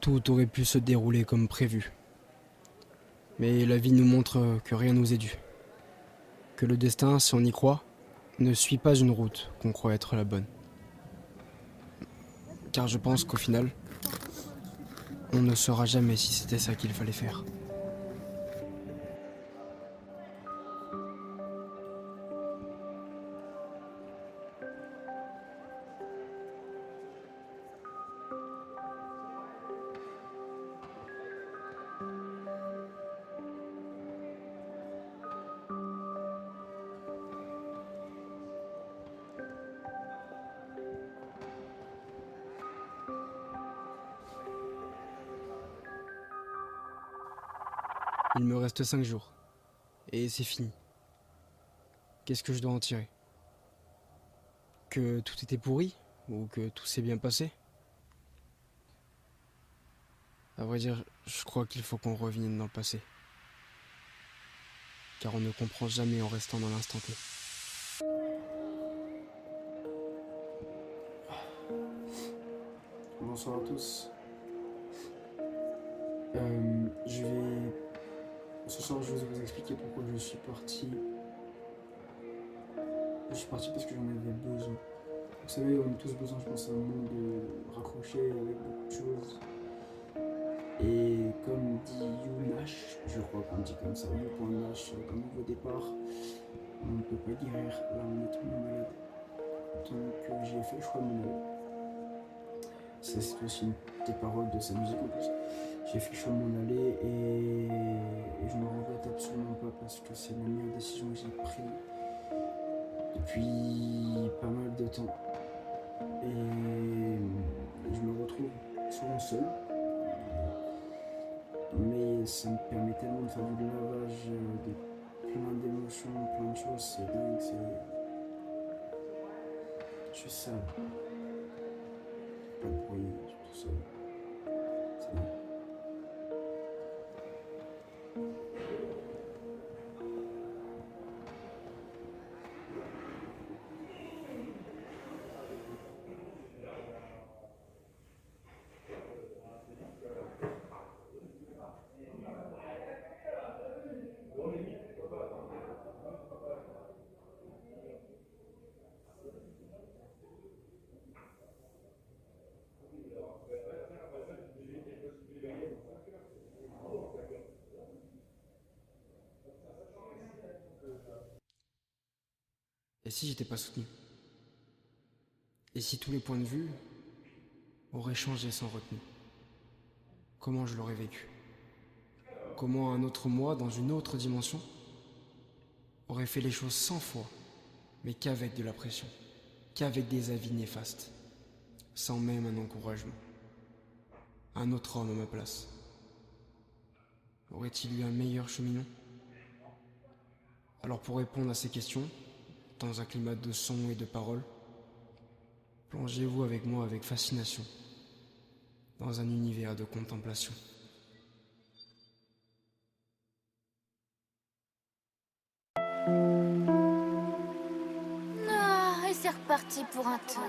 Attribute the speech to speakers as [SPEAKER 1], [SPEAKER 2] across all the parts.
[SPEAKER 1] Tout aurait pu se dérouler comme prévu. Mais la vie nous montre que rien nous est dû. Que le destin, si on y croit, ne suit pas une route qu'on croit être la bonne. Car je pense qu'au final, on ne saura jamais si c'était ça qu'il fallait faire. Il me reste 5 jours. Et c'est fini. Qu'est-ce que je dois en tirer? Que tout était pourri? Ou que tout s'est bien passé? À vrai dire, je crois qu'il faut qu'on revienne dans le passé. Car on ne comprend jamais en restant dans l'instant T.
[SPEAKER 2] Bonsoir à tous. Ce soir, je vais vous expliquer pourquoi je suis parti. Je suis parti parce que j'en avais besoin. Vous savez, on a tous besoin, je pense, à un moment de raccrocher avec beaucoup de choses. Et comme dit Younash, je crois qu'on dit comme ça, You.Nash, comme nouveau départ, on ne peut pas guérir, là on est tout le monde malade. Donc j'ai fait le choix de m'en aller. Ça, c'est aussi des paroles de sa musique en plus. J'ai fait le choix de m'en aller et je ne regrette absolument pas parce que c'est la meilleure décision que j'ai prise depuis pas mal de temps. Et je me retrouve souvent seul. Mais ça me permet tellement de faire du lavage, de plein d'émotions, plein de choses, c'est dingue, je suis seul. Pas de bruit, je suis tout seul. C'est dingue.
[SPEAKER 1] Et si j'étais pas soutenu? Et si tous les points de vue auraient changé sans retenue? Comment je l'aurais vécu? Comment un autre moi, dans une autre dimension, aurait fait les choses 100 fois, mais qu'avec de la pression, qu'avec des avis néfastes, sans même un encouragement? Un autre homme à ma place, aurait-il eu un meilleur cheminement? Alors pour répondre à ces questions, dans un climat de son et de paroles, plongez-vous avec moi avec fascination dans un univers de contemplation.
[SPEAKER 3] Ah, et c'est reparti pour un tour.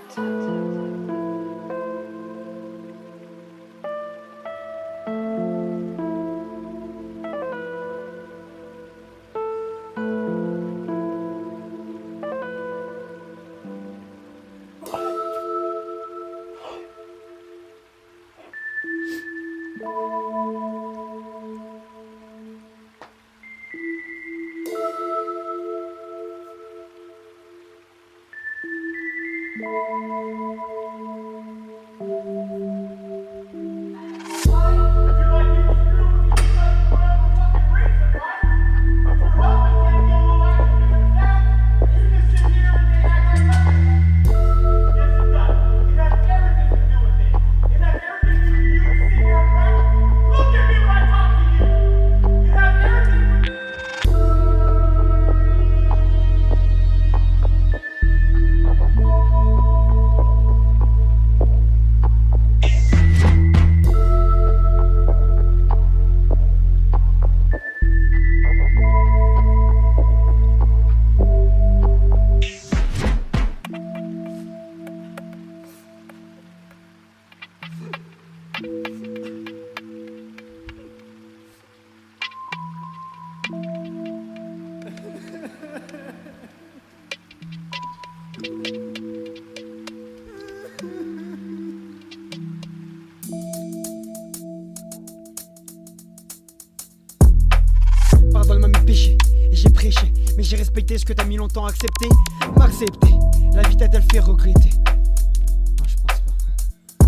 [SPEAKER 1] respecter ce que t'as mis longtemps à accepter. M'accepter, la vie t'a-t-elle fait regretter? Non, je pense pas.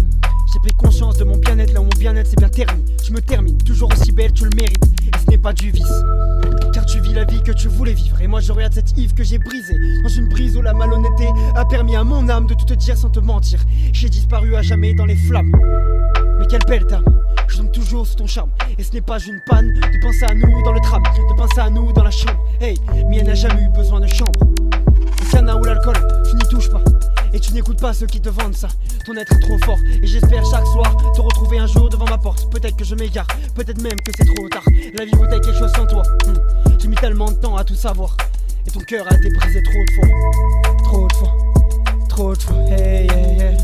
[SPEAKER 1] J'ai pris conscience de mon bien-être, là où mon bien-être c'est bien terni. Je me termine, toujours aussi belle, tu le mérites. Et ce n'est pas du vice, car tu vis la vie que tu voulais vivre. Et moi je regarde cette Yves que j'ai brisée, dans une brise où la malhonnêteté a permis à mon âme de tout te dire sans te mentir. J'ai disparu à jamais dans les flammes. Mais quelle belle dame, je tombe toujours sous ton charme. Et ce n'est pas une panne de penser à nous dans le tram, de penser à nous dans la chambre. Hey, mais elle n'a jamais eu besoin de chambre. Le canard ou l'alcool, tu n'y touches pas. Et tu n'écoutes pas ceux qui te vendent ça. Ton être est trop fort, et j'espère chaque soir te retrouver un jour devant ma porte. Peut-être que je m'égare, peut-être même que c'est trop tard. La vie vaut quelque chose sans toi. J'ai mis tellement de temps à tout savoir. Et ton cœur a été brisé trop de fois. Trop de fois, trop de fois. Hey, hey, hey.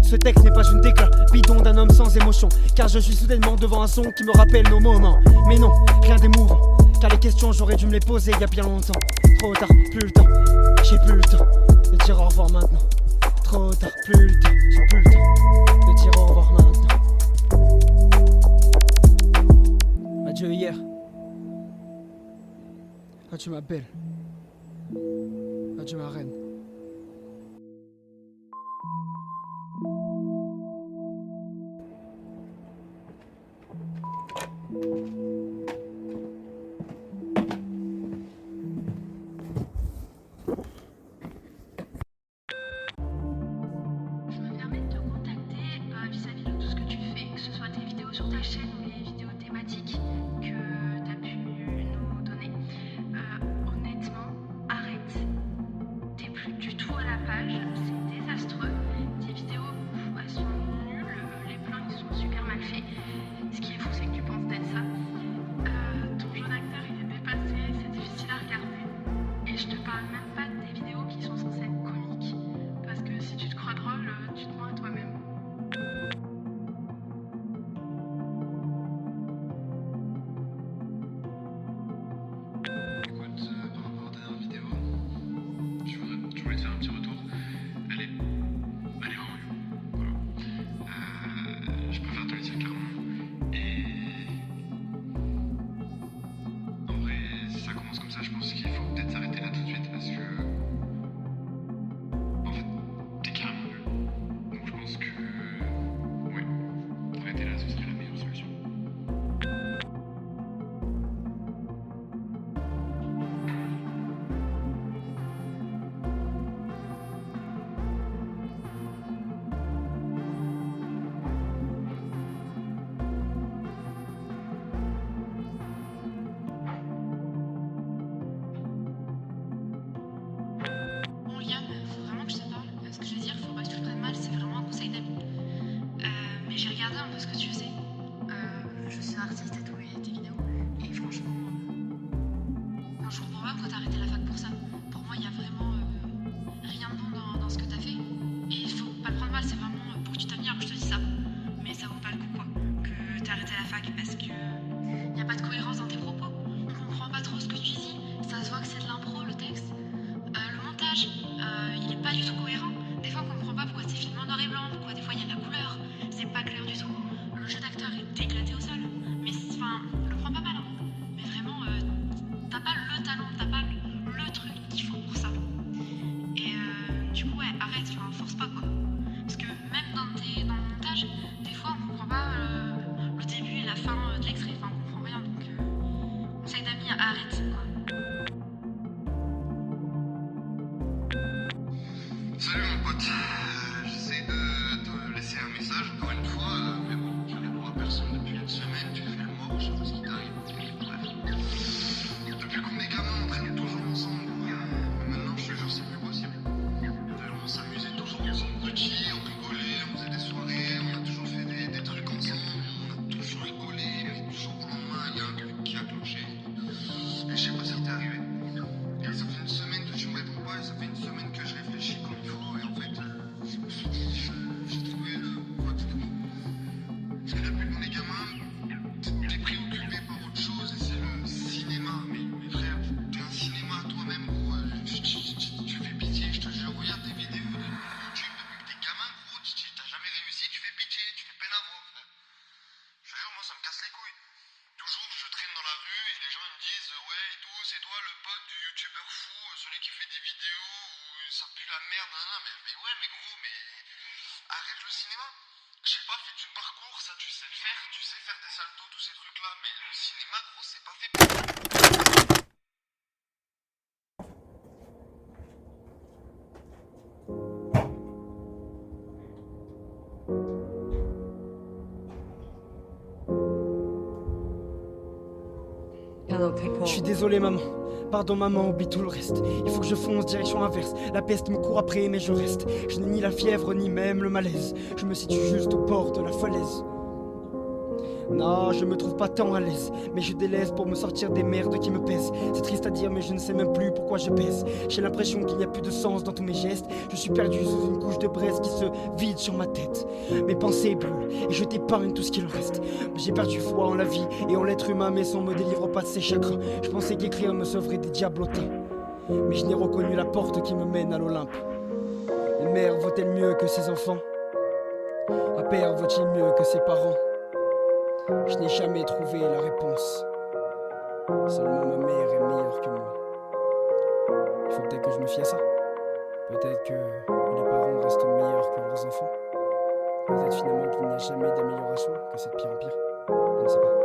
[SPEAKER 1] Ce texte n'est pas une déclat bidon d'un homme sans émotion, car je suis soudainement devant un son qui me rappelle nos moments. Mais non, rien d'émouvant, car les questions j'aurais dû me les poser il y a bien longtemps. Trop tard, plus le temps, j'ai plus le temps de dire au revoir maintenant. Trop tard, plus le temps, j'ai plus le temps de dire au revoir maintenant. Adieu hier. Adieu ma belle. Adieu ma reine.
[SPEAKER 4] Je me permets de te contacter vis-à-vis de tout ce que tu fais, que ce soit tes vidéos sur ta chaîne ou les vidéos thématiques que tu as pu nous donner. Honnêtement, arrête. T'es plus du tout à la page, c'est désastreux. Tes vidéos, elles sont nulles, les plans ils sont super mal faits. Ce qui est fou, c'est que tu penses d'être ça. Ton jeu d'acteur il est dépassé, c'est difficile à regarder. Et je te parle même pas des vidéos qui sont censées être comiques. Parce que si tu te crois drôle, tu te mens à toi-même.
[SPEAKER 5] Écoute, par rapport à ta dernière vidéo, je voulais te faire un petit retour. Elle est vraiment mieux. Voilà. Je préfère te le dire clairement. Et en vrai, si ça commence comme ça, je pense qu'il faut peut-être s'arrêter là tout de suite parce que en fait, t'es carrément mieux. Donc je pense que ouais, arrêter là, ce serait la meilleure solution.
[SPEAKER 4] Bon Liam, faut vraiment que je te parle. Ce que je veux dire, faut pas que tu le prennes mal, c'est vraiment un conseil d'amis. Mais j'ai regardé un peu ce que tu faisais. Je suis artiste et tout, et tes vidéos. Et franchement, je comprends pas pourquoi t'as arrêté la fac pour ça. Pour moi, il y a vraiment rien de bon dans ce que t'as fait. Et il faut pas le prendre mal, c'est vraiment pour que tu t'améliores que je te dis ça. Mais ça vaut pas le coup, quoi. Que t'as arrêté la fac parce que y a pas de cohérence dans tes propos. On comprend pas trop ce que tu dis. Ça se voit que c'est de l'impro, le texte. Le montage, il est pas du tout cohérent. Des fois, on comprend pas pourquoi c'est filmé en noir et blanc, pourquoi des fois il y a de la couleur. C'est pas clair du tout. Le jeu d'acteur est éclaté au sol. Mais enfin, le prends pas mal, hein. Mais vraiment, t'as pas le talent, t'as pas le truc qu'il faut pour ça. Et du coup, ouais, arrête, enfin, force pas quoi. Parce que même dans le montage, des fois on comprend pas le début et la fin de l'extrait. Enfin, on comprend rien. Donc, conseil d'amis, arrête quoi.
[SPEAKER 5] Salut mon pote, j'essaie de te laisser un message encore une fois, mais bon, je réponds à personne depuis une semaine, tu fais le mort, je sais pas ce qui t'arrive, bref. Depuis qu'on est gamins, on traînait toujours ensemble, mais maintenant je te jure c'est plus possible. On s'amusait toujours ensemble petits, on rigolait, on faisait des soirées, on a toujours fait des trucs ensemble, on a toujours rigolé, mais du jour au lendemain il y a un truc qui a cloché, et je sais pas ce qui t'est arrivé. Et ça fait une semaine que tu me réponds pas, et ça fait une semaine que je réfléchis comme il faut, et en fait, pue la merde, nanana. Mais ouais, mais gros, mais arrête le cinéma. Je sais pas, fais du parcours, ça tu sais le faire, tu sais faire des saltos, tous ces trucs-là, mais le cinéma, gros, c'est pas fait pour toi.
[SPEAKER 1] Je suis désolé maman, pardon maman, oublie tout le reste. Il faut que je fonce direction inverse, la peste me court après mais je reste. Je n'ai ni la fièvre ni même le malaise, je me situe juste au bord de la falaise. Non, je me trouve pas tant à l'aise, mais je délaisse pour me sortir des merdes qui me pèsent. C'est triste à dire, mais je ne sais même plus pourquoi je pèse. J'ai l'impression qu'il n'y a plus de sens dans tous mes gestes. Je suis perdu sous une couche de braise qui se vide sur ma tête. Mes pensées brûlent, et je t'épargne tout ce qu'il reste. J'ai perdu foi en la vie et en l'être humain, mais son me délivre pas de ses chagrins. Je pensais qu'écrire me sauverait des diablotins, mais je n'ai reconnu la porte qui me mène à l'Olympe. Une mère vaut-elle mieux que ses enfants? Un père vaut-il mieux que ses parents? Je n'ai jamais trouvé la réponse. Seulement ma mère est meilleure que moi. Il faut peut-être que je me fie à ça. Peut-être que les parents restent meilleurs que leurs enfants. Peut-être finalement qu'il n'y a jamais d'amélioration, que c'est de pire en pire. Je ne sais pas.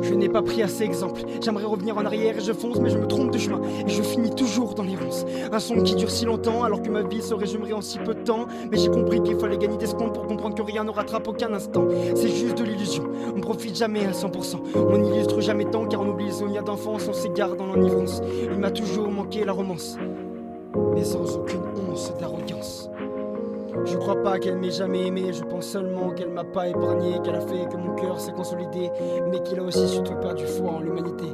[SPEAKER 1] Je n'ai pas pris assez exemple. J'aimerais revenir en arrière et je fonce, mais je me trompe de chemin. Et je finis toujours dans les ronces. Un son qui dure si longtemps, alors que ma vie se résumerait en si peu de temps. Mais j'ai compris qu'il fallait gagner des secondes pour comprendre que rien ne rattrape aucun instant. C'est juste de l'illusion. On ne profite jamais à 100%. On n'illustre jamais tant, car on oublie les souvenirs d'enfance. On s'égare dans l'enivrance. Il m'a toujours manqué la romance, mais sans aucune once d'arrogance. Je crois pas qu'elle m'ait jamais aimé, je pense seulement qu'elle m'a pas épargné, qu'elle a fait que mon cœur s'est consolidé, mais qu'il a aussi surtout perdu foi en l'humanité.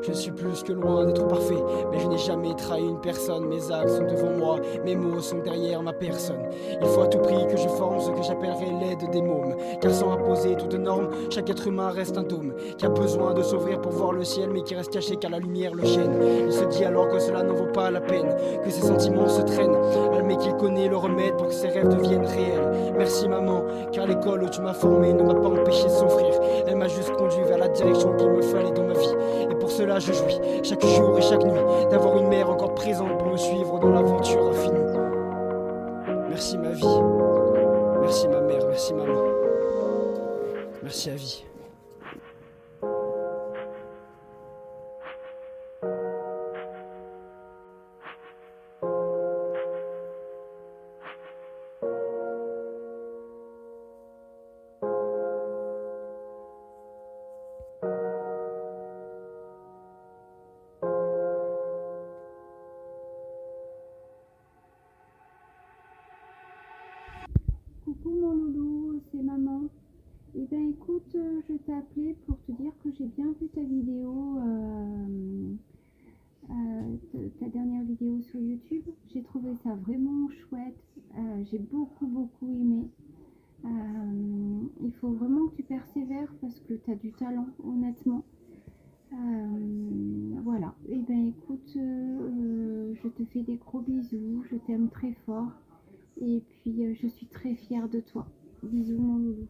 [SPEAKER 1] Je suis plus que loin d'être parfait, mais je n'ai jamais trahi une personne. Mes actes sont devant moi, mes mots sont derrière ma personne. Il faut à tout prix que je forme ce que j'appellerais l'aide des mômes, car sans imposer toute norme, chaque être humain reste un dôme, qui a besoin de s'ouvrir pour voir le ciel, mais qui reste caché car la lumière le gêne. Il se dit alors que cela n'en vaut pas la peine, que ses sentiments se traînent, mais qu'il connaît le remède pour que ses rêves deviennent réels. Merci maman, car l'école où tu m'as formé ne m'a pas empêché de souffrir. Elle m'a juste conduit vers la direction qu'il me fallait dans ma vie. Et pour cela je jouis, chaque jour et chaque nuit, d'avoir une mère encore présente pour me suivre dans l'aventure infinie. Merci ma vie, merci ma mère, merci maman, merci à vie.
[SPEAKER 6] Coucou mon loulou, c'est maman. Eh ben écoute, je t'ai appelé pour te dire que j'ai bien vu ta vidéo, ta dernière vidéo sur YouTube. J'ai trouvé ça vraiment chouette, j'ai beaucoup aimé. Il faut vraiment que tu persévères parce que tu as du talent, honnêtement. Voilà, et ben écoute, je te fais des gros bisous, je t'aime très fort et puis je suis très fière de toi. Bisous mon loulou.